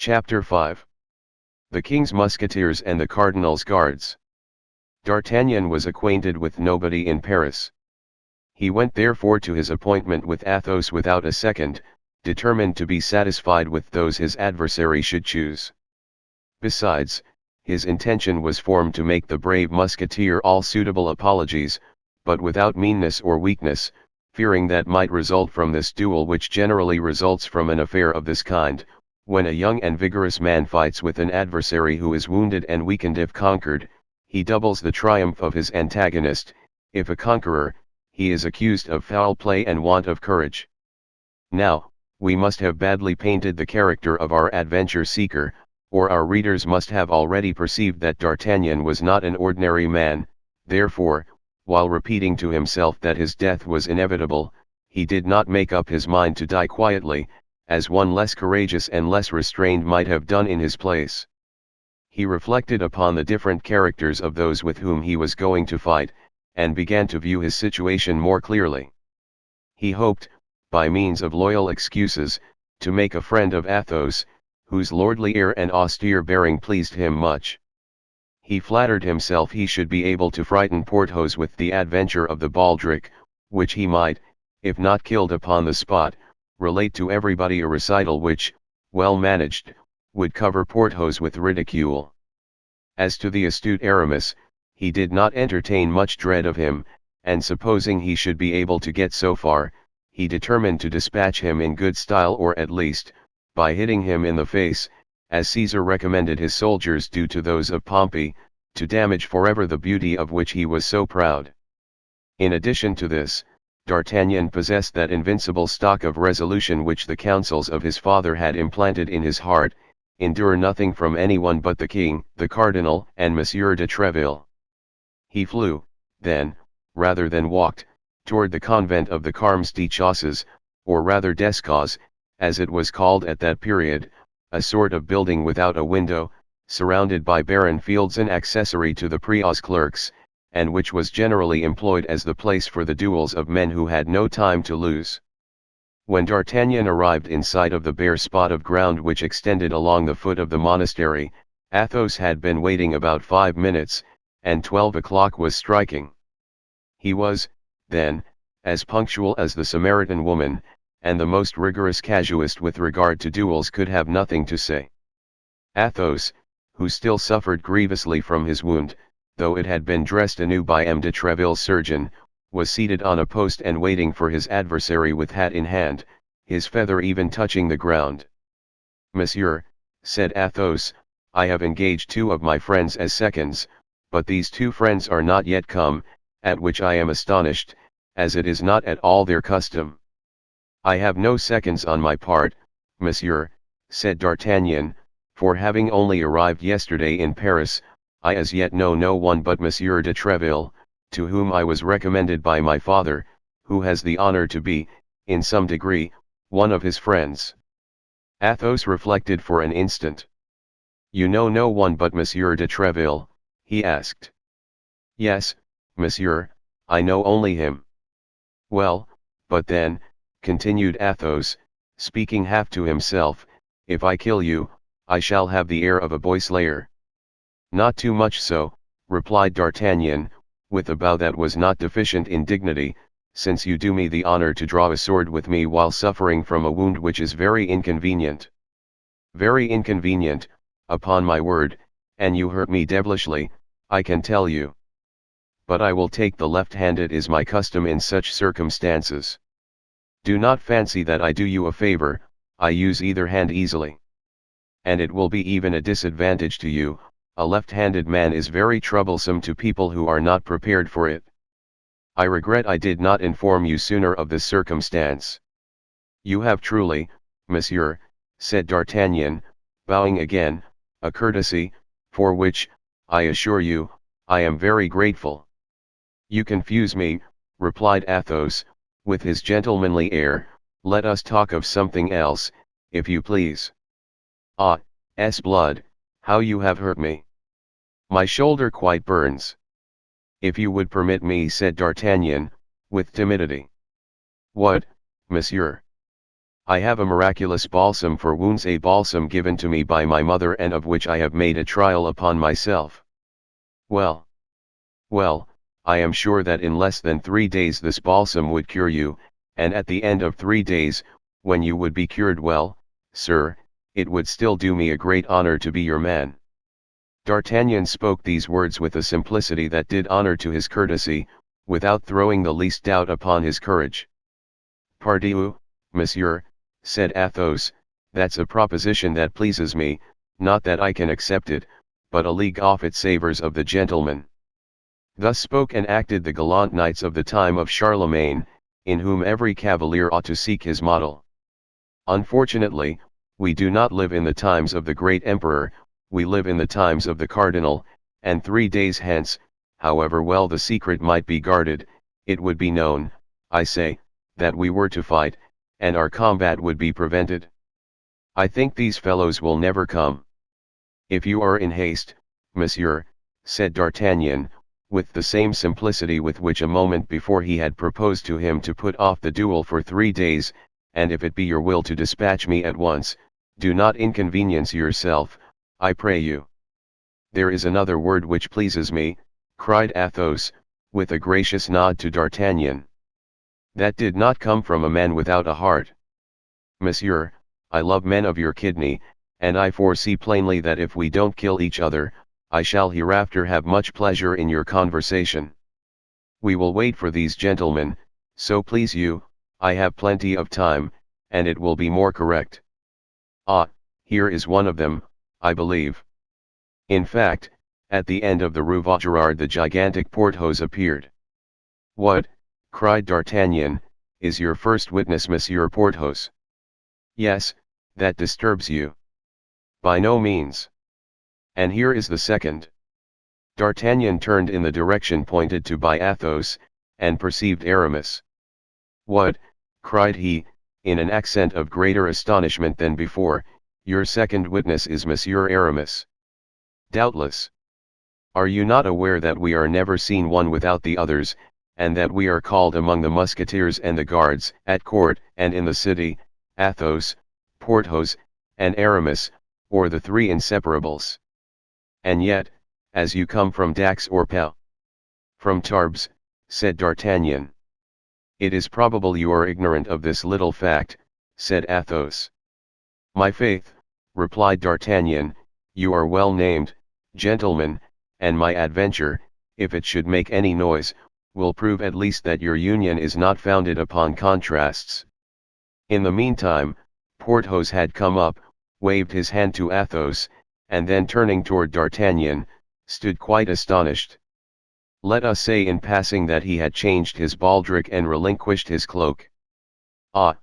Chapter 5. The King's Musketeers and the Cardinal's Guards. D'Artagnan was acquainted with nobody in Paris. He went therefore to his appointment with Athos without a second, determined to be satisfied with those his adversary should choose. Besides, his intention was formed to make the brave Musketeer all suitable apologies, but without meanness or weakness, fearing that might result from this duel which generally results from an affair of this kind, when a young and vigorous man fights with an adversary who is wounded and weakened. If conquered, he doubles the triumph of his antagonist; if a conqueror, he is accused of foul play and want of courage. Now, we must have badly painted the character of our adventure seeker, or our readers must have already perceived that D'Artagnan was not an ordinary man. Therefore, while repeating to himself that his death was inevitable, he did not make up his mind to die quietly, as one less courageous and less restrained might have done in his place. He reflected upon the different characters of those with whom he was going to fight, and began to view his situation more clearly. He hoped, by means of loyal excuses, to make a friend of Athos, whose lordly air and austere bearing pleased him much. He flattered himself he should be able to frighten Porthos with the adventure of the baldric, which he might, if not killed upon the spot, relate to everybody, a recital which, well managed, would cover Porthos with ridicule. As to the astute Aramis, he did not entertain much dread of him, and supposing he should be able to get so far, he determined to dispatch him in good style, or at least, by hitting him in the face, as Caesar recommended his soldiers do to those of Pompey, to damage forever the beauty of which he was so proud. In addition to this, D'Artagnan possessed that invincible stock of resolution which the counsels of his father had implanted in his heart: endure nothing from anyone but the king, the cardinal, and Monsieur de Treville. He flew, then, rather than walked, toward the convent of the Carmes Déchaussés, or rather Descauses, as it was called at that period, a sort of building without a window, surrounded by barren fields and accessory to the Préaux clerks, and which was generally employed as the place for the duels of men who had no time to lose. When D'Artagnan arrived in sight of the bare spot of ground which extended along the foot of the monastery, Athos had been waiting about 5 minutes, and 12 o'clock was striking. He was, then, as punctual as the Samaritan woman, and the most rigorous casuist with regard to duels could have nothing to say. Athos, who still suffered grievously from his wound, though it had been dressed anew by M. de Treville's surgeon, was seated on a post and waiting for his adversary with hat in hand, his feather even touching the ground. "Monsieur," said Athos, "I have engaged 2 of my friends as seconds, but these 2 friends are not yet come, at which I am astonished, as it is not at all their custom." "I have no seconds on my part, monsieur," said D'Artagnan, "for having only arrived yesterday in Paris, I as yet know no one but Monsieur de Treville, to whom I was recommended by my father, who has the honor to be, in some degree, one of his friends." Athos reflected for an instant. "You know no one but Monsieur de Treville?" he asked. "Yes, monsieur, I know only him." "Well, but then," continued Athos, speaking half to himself, "if I kill you, I shall have the air of a boy slayer." "Not too much so," replied D'Artagnan, with a bow that was not deficient in dignity, "since you do me the honor to draw a sword with me while suffering from a wound which is very inconvenient." "Very inconvenient, upon my word, and you hurt me devilishly, I can tell you. But I will take the left hand, it is my custom in such circumstances. Do not fancy that I do you a favor, I use either hand easily. And it will be even a disadvantage to you. A left-handed man is very troublesome to people who are not prepared for it. I regret I did not inform you sooner of this circumstance." "You have truly, monsieur," said D'Artagnan, bowing again, "a courtesy, for which, I assure you, I am very grateful." "You confuse me," replied Athos, with his gentlemanly air. "Let us talk of something else, if you please." "Ah, blood, how you have hurt me! My shoulder quite burns." "If you would permit me," said D'Artagnan, with timidity. "What, monsieur?" I have a miraculous balsam for wounds, a balsam given to me by my mother and of which I have made a trial upon myself. Well, well, I am sure that in less than 3 days this balsam would cure you, and at the end of 3 days, when you would be cured, well, sir, it would still do me a great honor to be your man. D'Artagnan spoke these words with a simplicity that did honor to his courtesy, without throwing the least doubt upon his courage. Pardieu, monsieur, said Athos, that's a proposition that pleases me, not that I can accept it, but a league off it savours of the gentleman. Thus spoke and acted the gallant knights of the time of Charlemagne, in whom every cavalier ought to seek his model. Unfortunately, we do not live in the times of the great emperor, we live in the times of the cardinal, and 3 days hence, however well the secret might be guarded, it would be known, I say, that we were to fight, and our combat would be prevented. I think these fellows will never come. If you are in haste, monsieur, said D'Artagnan, with the same simplicity with which a moment before he had proposed to him to put off the duel for 3 days, and if it be your will to dispatch me at once, do not inconvenience yourself, I pray you. There is another word which pleases me, cried Athos, with a gracious nod to D'Artagnan. That did not come from a man without a heart. Monsieur, I love men of your kidney, and I foresee plainly that if we don't kill each other, I shall hereafter have much pleasure in your conversation. We will wait for these gentlemen, so please you, I have plenty of time, and it will be more correct. Ah, here is one of them, I believe. In fact, at the end of the Rue Vaugirard the gigantic Porthos appeared. What, cried D'Artagnan, is your first witness Monsieur Porthos? Yes, that disturbs you. By no means. And here is the second. D'Artagnan turned in the direction pointed to by Athos, and perceived Aramis. What, cried he, in an accent of greater astonishment than before, your second witness is Monsieur Aramis. Doubtless. Are you not aware that we are never seen one without the others, and that we are called among the Musketeers and the Guards, at court and in the city, Athos, Porthos, and Aramis, or the three inseparables? And yet, as you come from Dax or Pau? From Tarbes, said D'Artagnan. It is probable you are ignorant of this little fact, said Athos. My faith, replied D'Artagnan, you are well named, gentlemen, and my adventure, if it should make any noise, will prove at least that your union is not founded upon contrasts. In the meantime, Porthos had come up, waved his hand to Athos, and then turning toward D'Artagnan, stood quite astonished. Let us say in passing that he had changed his baldric and relinquished his cloak. Ah,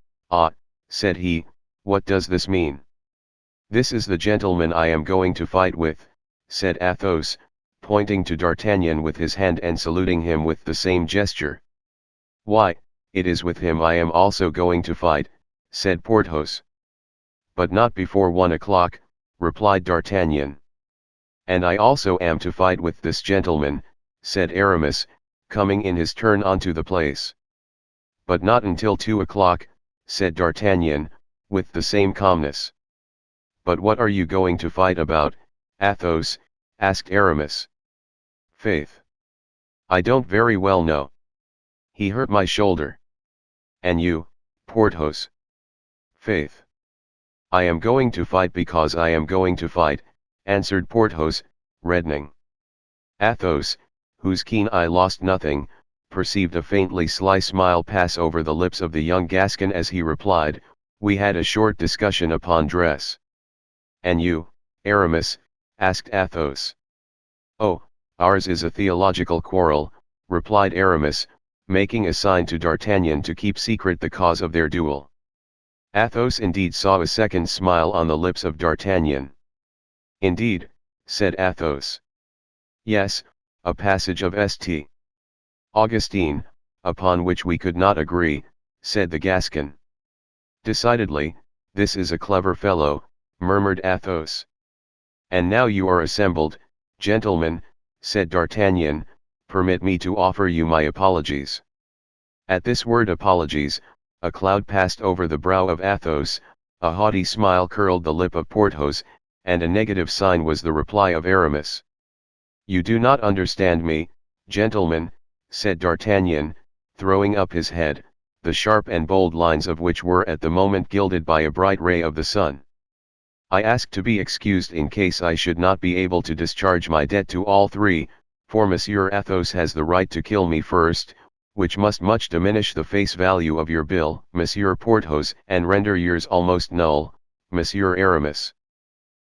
said he, what does this mean? This is the gentleman I am going to fight with, said Athos, pointing to D'Artagnan with his hand and saluting him with the same gesture. Why, it is with him I am also going to fight, said Porthos. But not before 1 o'clock, replied D'Artagnan. And I also am to fight with this gentleman, said Aramis, coming in his turn onto the place. But not until 2 o'clock, said D'Artagnan, with the same calmness. But what are you going to fight about, Athos? Asked Aramis. Faith, I don't very well know. He hurt my shoulder. And you, Porthos? Faith, I am going to fight because I am going to fight, answered Porthos, reddening. Athos, whose keen eye lost nothing, perceived a faintly sly smile pass over the lips of the young Gascon as he replied, we had a short discussion upon dress. And you, Aramis? Asked Athos. Oh, ours is a theological quarrel, replied Aramis, making a sign to D'Artagnan to keep secret the cause of their duel. Athos indeed saw a second smile on the lips of D'Artagnan. Indeed, said Athos. Yes, a passage of St. Augustine, upon which we could not agree, said the Gascon. Decidedly, this is a clever fellow, murmured Athos. And now you are assembled, gentlemen, said D'Artagnan, permit me to offer you my apologies. At this word apologies, A cloud passed over the brow of Athos, a haughty smile curled the lip of Porthos, and a negative sign was the reply of Aramis. "You do not understand me, gentlemen," said D'Artagnan, throwing up his head, the sharp and bold lines of which were at the moment gilded by a bright ray of the sun. "I ask to be excused in case I should not be able to discharge my debt to all three, for Monsieur Athos has the right to kill me first, which must much diminish the face value of your bill, Monsieur Porthos, and render yours almost null, Monsieur Aramis.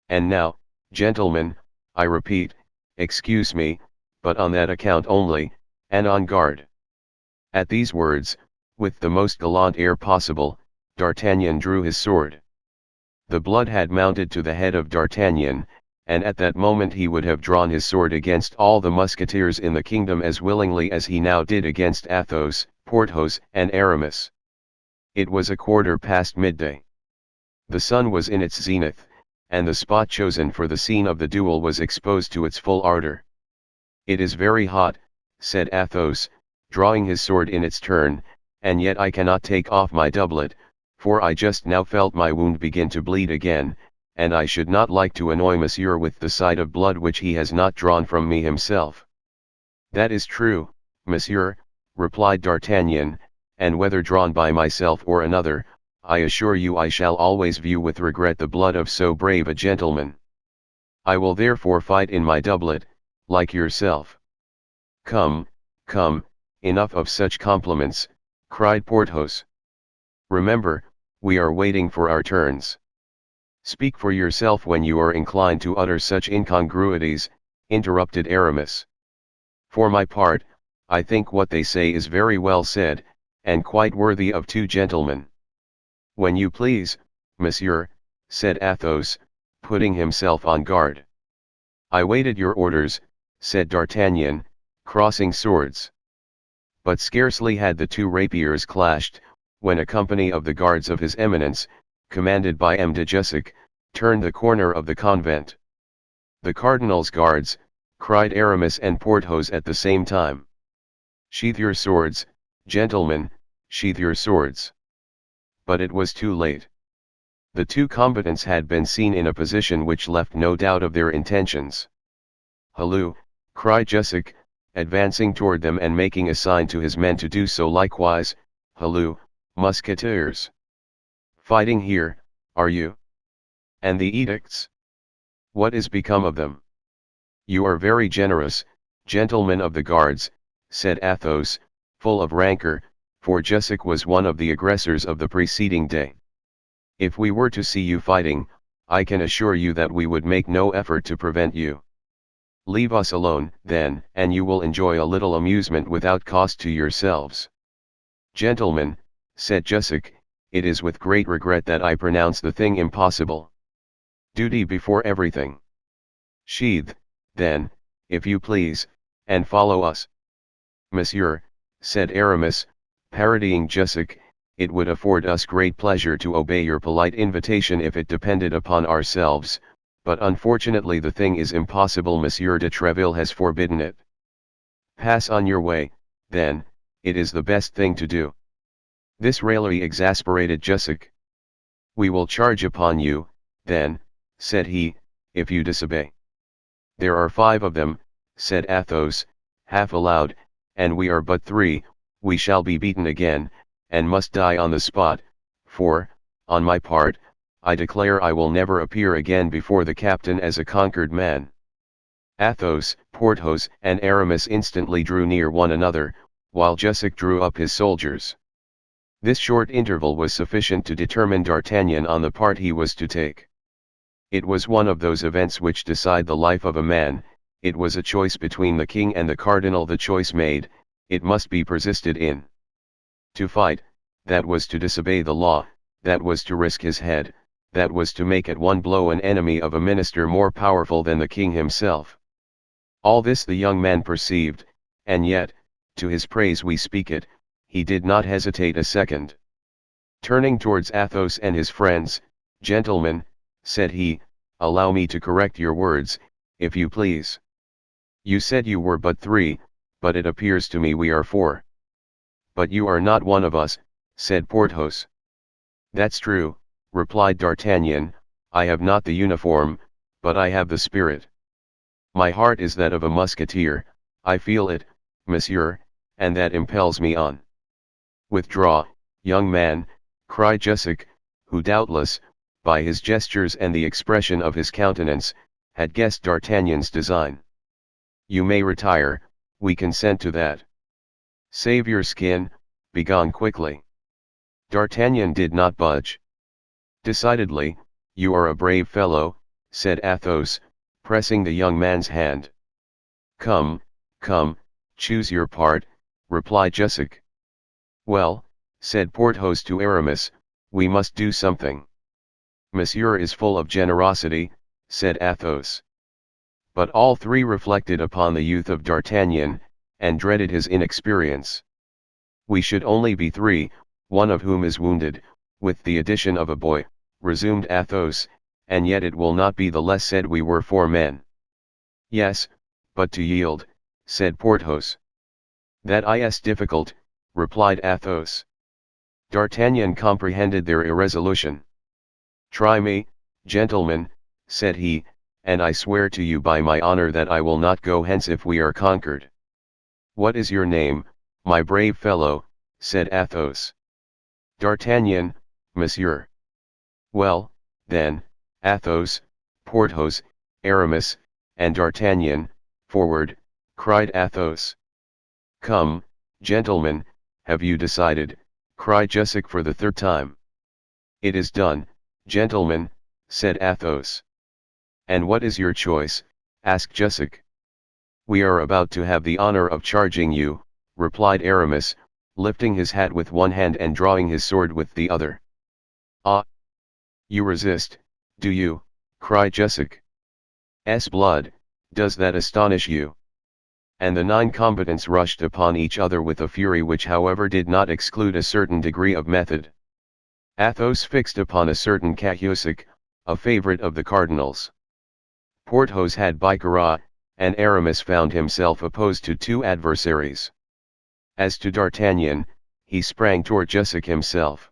And now, gentlemen, I repeat, excuse me, but on that account only, and on guard." At these words, with the most gallant air possible, D'Artagnan drew his sword. The blood had mounted to the head of D'Artagnan, and at that moment he would have drawn his sword against all the musketeers in the kingdom as willingly as he now did against Athos, Porthos, and Aramis. It was midday. The sun was in its zenith, and the spot chosen for the scene of the duel was exposed to its full ardor. "It is very hot," said Athos, drawing his sword in its turn, "and yet I cannot take off my doublet, for I just now felt my wound begin to bleed again, and I should not like to annoy Monsieur with the sight of blood which he has not drawn from me himself." "That is true, Monsieur," replied D'Artagnan, "and whether drawn by myself or another, I assure you I shall always view with regret the blood of so brave a gentleman. I will therefore fight in my doublet, like yourself." "Come, come, enough of such compliments," cried Porthos. "Remember, we are waiting for our turns." "Speak for yourself when you are inclined to utter such incongruities," interrupted Aramis. "For my part, I think what they say is very well said, and quite worthy of two gentlemen." "When you please, monsieur," said Athos, putting himself on guard. "I waited your orders," said D'Artagnan, crossing swords. But scarcely had the two rapiers clashed, when a company of the guards of his eminence, commanded by M. de Jussac, turned the corner of the convent. "The cardinal's guards," cried Aramis and Porthos at the same time. "Sheathe your swords, gentlemen, sheathe your swords." But it was too late. The two combatants had been seen in a position which left no doubt of their intentions. "Halloo!" cried Jussac, advancing toward them and making a sign to his men to do so likewise. "Halloo, Musketeers! Fighting here, are you? And the edicts? What is become of them?" "You are very generous, gentlemen of the guards," said Athos, full of rancor, for Jussac was one of the aggressors of the preceding day. "If we were to see you fighting, I can assure you that we would make no effort to prevent you. Leave us alone, then, and you will enjoy a little amusement without cost to yourselves." "Gentlemen," said Jussac, "it is with great regret that I pronounce the thing impossible. Duty before everything. Sheathe, then, if you please, and follow us." "Monsieur," said Aramis, parodying Jussac, "it would afford us great pleasure to obey your polite invitation if it depended upon ourselves, but unfortunately the thing is impossible. Monsieur de Treville has forbidden it." "Pass on your way, then, it is the best thing to do." This raillery exasperated Jussac. "We will charge upon you, then," said he, "if you disobey." "There are 5 of them," said Athos, half aloud, "and we are but 3, we shall be beaten again, and must die on the spot, for, on my part, I declare I will never appear again before the captain as a conquered man." Athos, Porthos, and Aramis instantly drew near one another, while Jussac drew up his soldiers. This short interval was sufficient to determine D'Artagnan on the part he was to take. It was one of those events which decide the life of a man. It was a choice between the king and the cardinal. The choice made, it must be persisted in. To fight, that was to disobey the law, that was to risk his head, that was to make at one blow an enemy of a minister more powerful than the king himself. All this the young man perceived, and yet, to his praise we speak it, he did not hesitate a second. Turning towards Athos and his friends, "Gentlemen," said he, "allow me to correct your words, if you please. You said you were but 3, but it appears to me we are 4. But you are not one of us," said Porthos. That's true, replied D'Artagnan, I have not the uniform, but I have the spirit. My heart is that of a musketeer, I feel it, monsieur, and that impels me on. Withdraw, young man, cried Jussac, who doubtless, by his gestures and the expression of his countenance, had guessed D'Artagnan's design. You may retire, we consent to that. Save your skin, begone quickly. D'Artagnan did not budge. Decidedly, you are a brave fellow, said Athos, pressing the young man's hand. Come, come, choose your part, replied Jussac. Well, said Porthos to Aramis, we must do something. Monsieur is full of generosity, said Athos. But all three reflected upon the youth of D'Artagnan, and dreaded his inexperience. We should only be three, one of whom is wounded, with the addition of a boy, resumed Athos, and yet it will not be the less said we were 4 men. Yes, but to yield, said Porthos. That is difficult, replied Athos. D'Artagnan comprehended their irresolution. Try me, gentlemen, said he, and I swear to you by my honor that I will not go hence if we are conquered. What is your name, my brave fellow, said Athos. D'Artagnan, monsieur. Well, then, Athos, Porthos, Aramis, and D'Artagnan, forward, cried Athos. Come, gentlemen, have you decided, cried Jussac for the 3rd time. It is done, gentlemen, said Athos. And what is your choice, asked Jussac. We are about to have the honor of charging you, replied Aramis, lifting his hat with one hand and drawing his sword with the other. Ah! You resist, do you, cried Jussac. Blood, does that astonish you? And the 9 combatants rushed upon each other with a fury which however did not exclude a certain degree of method. Athos fixed upon a certain Cahusac, a favorite of the cardinals. Porthos had Bicarat, and Aramis found himself opposed to 2 adversaries. As to D'Artagnan, he sprang toward Jussac himself.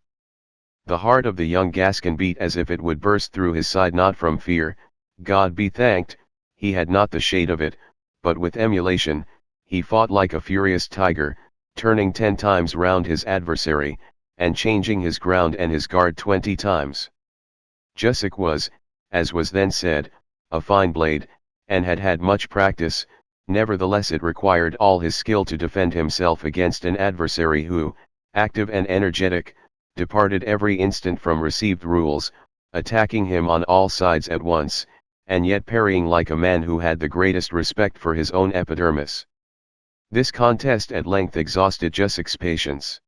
The heart of the young Gascon beat as if it would burst through his side, not from fear, God be thanked, he had not the shade of it, but with emulation. He fought like a furious tiger, turning 10 times round his adversary, and changing his ground and his guard 20 times. Jussac was, as was then said, a fine blade, and had had much practice, nevertheless it required all his skill to defend himself against an adversary who, active and energetic, departed every instant from received rules, attacking him on all sides at once, and yet parrying like a man who had the greatest respect for his own epidermis. This contest at length exhausted Jussac's patience.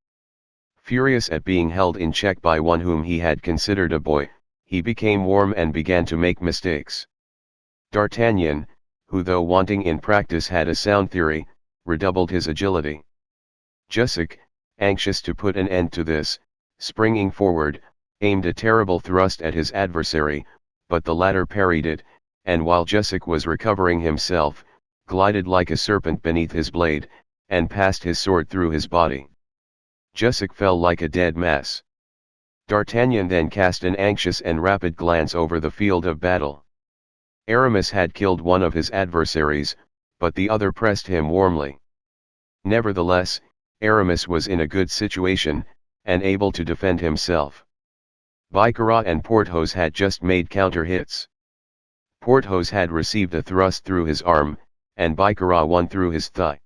Furious at being held in check by one whom he had considered a boy, he became warm and began to make mistakes. D'Artagnan, who though wanting in practice had a sound theory, redoubled his agility. Jussac, anxious to put an end to this, springing forward, aimed a terrible thrust at his adversary, but the latter parried it, and while Jussac was recovering himself, glided like a serpent beneath his blade, and passed his sword through his body. Jussac fell like a dead mass. D'Artagnan then cast an anxious and rapid glance over the field of battle. Aramis had killed one of his adversaries, but the other pressed him warmly. Nevertheless, Aramis was in a good situation, and able to defend himself. Bicarat and Porthos had just made counter-hits. Porthos had received a thrust through his arm, and Bicarat one through his thigh.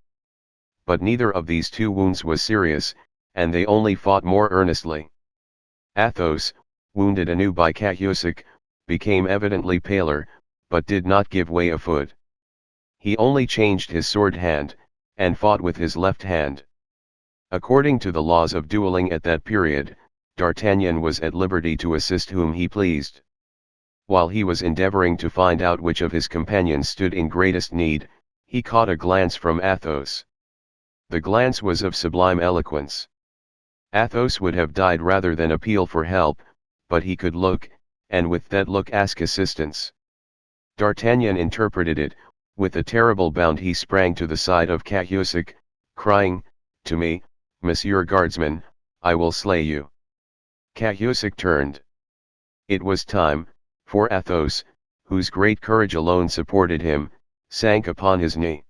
But neither of these 2 wounds was serious, and they only fought more earnestly. Athos, wounded anew by Cahusac, became evidently paler, but did not give way a foot. He only changed his sword hand, and fought with his left hand. According to the laws of dueling at that period, D'Artagnan was at liberty to assist whom he pleased. While he was endeavoring to find out which of his companions stood in greatest need, he caught a glance from Athos. The glance was of sublime eloquence. Athos would have died rather than appeal for help, but he could look, and with that look ask assistance. D'Artagnan interpreted it. With a terrible bound he sprang to the side of Cahusac, crying, "To me, Monsieur Guardsman, I will slay you. Cahusac turned. It was time, for Athos, whose great courage alone supported him, sank upon his knee.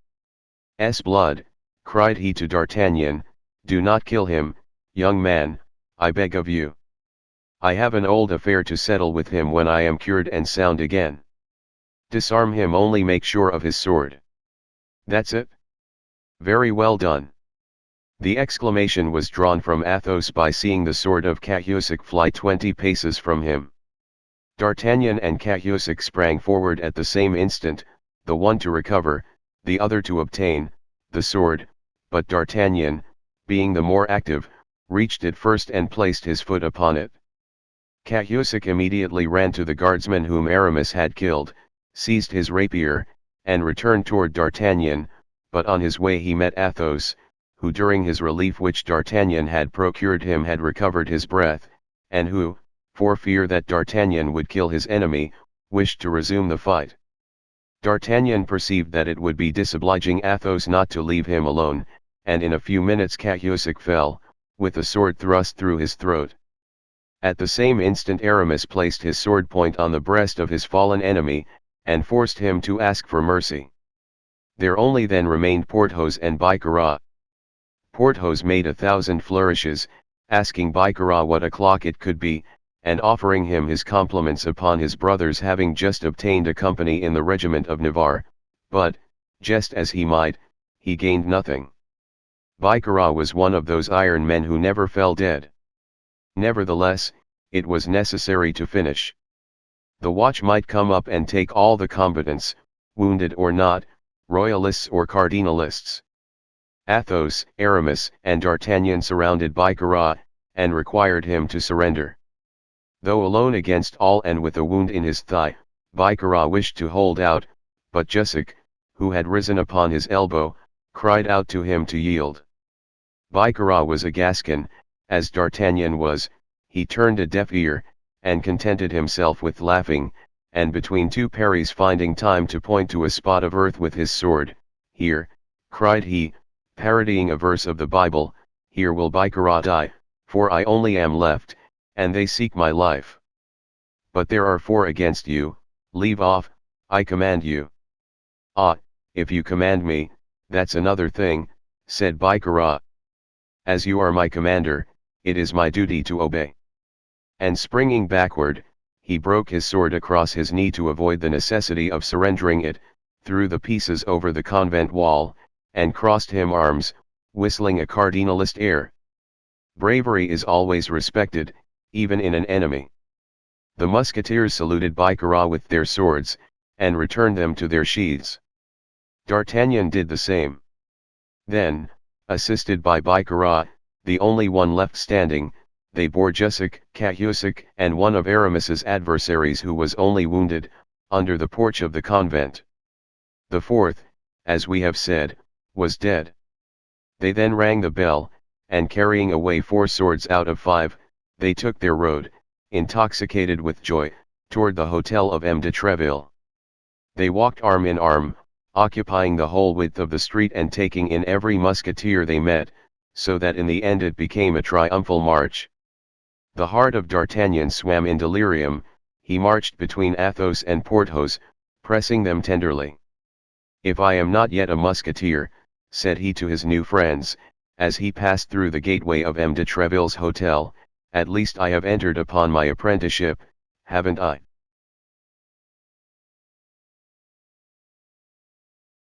"Blood," cried he to D'Artagnan, "do not kill him, young man, I beg of you. I have an old affair to settle with him when I am cured and sound again. Disarm him, only make sure of his sword." "That's it? Very well done." The exclamation was drawn from Athos by seeing the sword of Cahusac fly 20 paces from him. D'Artagnan and Cahusac sprang forward at the same instant, the one to recover, the other to obtain, the sword, but D'Artagnan, being the more active, reached it first and placed his foot upon it. Cahusac immediately ran to the guardsman whom Aramis had killed, seized his rapier, and returned toward D'Artagnan, but on his way he met Athos, who during his relief which D'Artagnan had procured him had recovered his breath, and who, for fear that D'Artagnan would kill his enemy, wished to resume the fight. D'Artagnan perceived that it would be disobliging Athos not to leave him alone, and in a few minutes Cahusac fell, with the sword thrust through his throat. At the same instant Aramis placed his sword point on the breast of his fallen enemy, and forced him to ask for mercy. There only then remained Porthos and Bicarat. Porthos made 1,000 flourishes, asking Bicarat what o'clock it could be, and offering him his compliments upon his brother's having just obtained a company in the regiment of Navarre, but, jest as he might, he gained nothing. Bicarat was one of those iron men who never fell dead. Nevertheless, it was necessary to finish. The watch might come up and take all the combatants, wounded or not, royalists or cardinalists. Athos, Aramis, and D'Artagnan surrounded Bicarat, and required him to surrender. Though alone against all and with a wound in his thigh, Bicarat wished to hold out, but Jussac, who had risen upon his elbow, cried out to him to yield. Bicarat was a Gascon, as D'Artagnan was. He turned a deaf ear, and contented himself with laughing, and between two parries finding time to point to a spot of earth with his sword. "Here," cried he, parodying a verse of the Bible, "here will Bicarat die, for I only am left, and they seek my life. But there are 4 against you, leave off, I command you." "Ah, if you command me, that's another thing," said Bicarat. "As you are my commander, it is my duty to obey." And springing backward, he broke his sword across his knee to avoid the necessity of surrendering it, threw the pieces over the convent wall, and crossed him arms, whistling a cardinalist air. Bravery is always respected, even in an enemy. The Musketeers saluted Bicarat with their swords, and returned them to their sheaths. D'Artagnan did the same. Then, assisted by Bicarat, the only one left standing, they bore Jussac, Cahusac, and one of Aramis's adversaries who was only wounded, under the porch of the convent. The fourth, as we have said, was dead. They then rang the bell, and carrying away 4 swords out of 5, they took their road, intoxicated with joy, toward the hotel of M. de Treville. They walked arm in arm, occupying the whole width of the street and taking in every musketeer they met, so that in the end it became a triumphal march. The heart of D'Artagnan swam in delirium. He marched between Athos and Porthos, pressing them tenderly. "If I am not yet a musketeer," said he to his new friends, as he passed through the gateway of M. de Treville's hotel, "at least I have entered upon my apprenticeship, haven't I?"